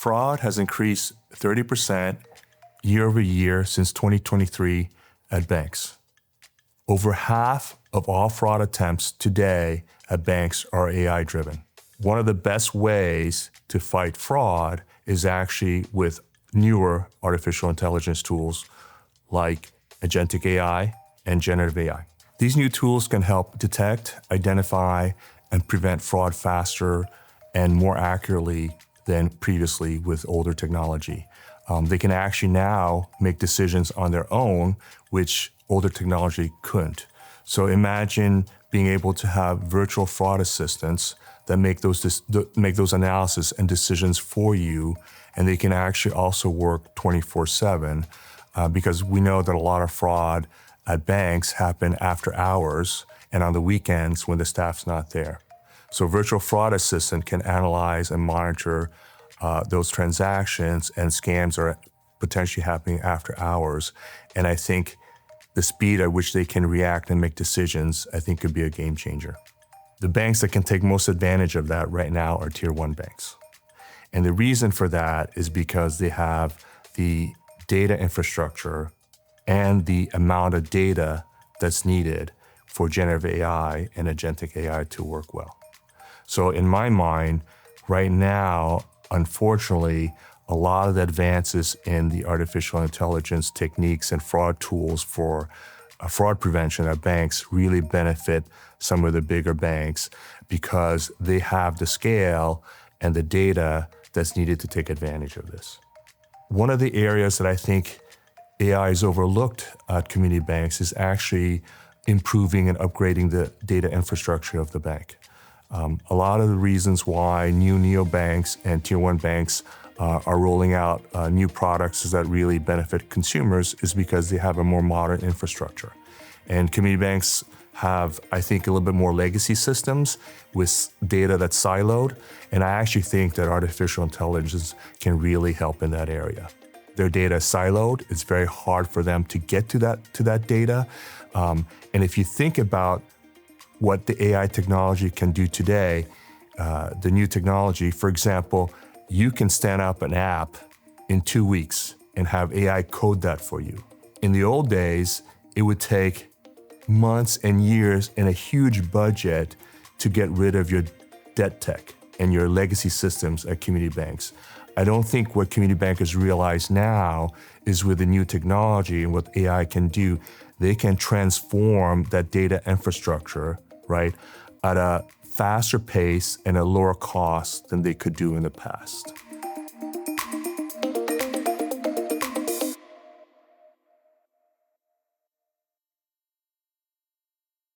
fraud has increased 30% year over year since 2023 at banks. Over half of all fraud attempts today at banks are AI-driven. One of the best ways to fight fraud is actually with newer artificial intelligence tools like agentic AI and generative AI. These new tools can help detect, identify, and prevent fraud faster and more accurately than previously with older technology. They can actually now make decisions on their own, which older technology couldn't. So imagine being able to have virtual fraud assistants that make those analysis and decisions for you, and they can actually also work 24/7 because we know that a lot of fraud at banks happen after hours and on the weekends when the staff's not there. So virtual fraud assistant can analyze and monitor those transactions, and scams are potentially happening after hours. And I think the speed at which they can react and make decisions, I think, could be a game changer. The banks that can take most advantage of that right now are tier one banks. And the reason for that is because they have the data infrastructure and the amount of data that's needed for generative AI and agentic AI to work well. So in my mind, right now, unfortunately, a lot of the advances in the artificial intelligence techniques and fraud tools for fraud prevention at banks really benefit some of the bigger banks because they have the scale and the data that's needed to take advantage of this. One of the areas that I think AI is overlooked at community banks is actually improving and upgrading the data infrastructure of the bank. A lot of the reasons why new neobanks and tier one banks are rolling out new products that really benefit consumers is because they have a more modern infrastructure. And community banks have, I think, a little bit more legacy systems with data that's siloed. And I actually think that artificial intelligence can really help in that area. Their data is siloed. It's very hard for them to get to that data. And if you think about what the AI technology can do today, the new technology, for example, you can stand up an app in 2 weeks and have AI code that for you. In the old days, it would take months and years and a huge budget to get rid of your debt tech and your legacy systems at community banks. I don't think what community bankers realize now is with the new technology and what AI can do, they can transform that data infrastructure, right, at a faster pace and a lower cost than they could do in the past.